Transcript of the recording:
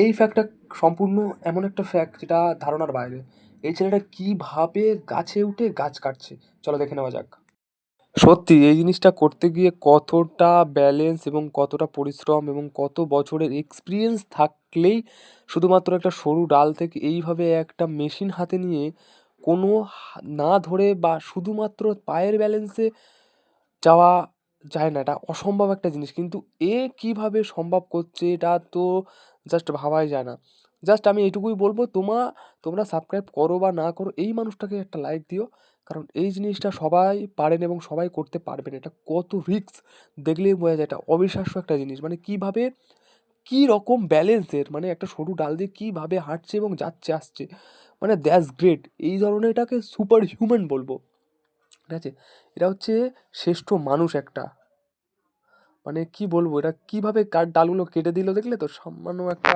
এই ফ্যাক্টটা সম্পূর্ণ এমন একটা ফ্যাক্ট যেটা ধারণার বাইরে। এই ছেলেটা কিভাবে গাছে উঠে গাছ কাটছে, চলো দেখে নেওয়া যাক। সত্যি এই জিনিসটা করতে গিয়ে কতটা ব্যালেন্স এবং কতটা পরিশ্রম এবং কত বছরের এক্সপিরিয়েন্স থাকলেই শুধুমাত্র একটা সরু ডাল থেকে এইভাবে একটা মেশিন হাতে নিয়ে কোনো না ধরে বা শুধুমাত্র পায়ের ব্যালেন্সে যাওয়া যায় না, এটা অসম্ভব একটা জিনিস। কিন্তু এ কিভাবে সম্ভব করছে এটা তো জাস্ট ভাবাই যায় না। জাস্ট আমি এইটুকুই বলবো, তোমরা সাবস্ক্রাইব করো বা না করো, এই মানুষটাকে একটা লাইক দিও। কারণ এই জিনিসটা সবাই পারেন এবং সবাই করতে পারবেন। এটা কত রিস্ক দেখলেই বোঝা যায়, এটা অবিশ্বাস্য একটা জিনিস। মানে কিভাবে, কি রকম ব্যালেন্সের, মানে একটা সরু ডাল দিয়ে কিভাবে হাঁটছে এবং যাচ্ছে আসছে, মানে দ্যাটস গ্রেট। এই ধরনের এটাকে সুপার হিউম্যান বলবো, ঠিক আছে? এটা হচ্ছে শ্রেষ্ঠ মানুষ একটা। মানে কি বলবো, এটা কিভাবে কার ডালগুলো কেটে দিল দেখলে তো, সামান্য একটা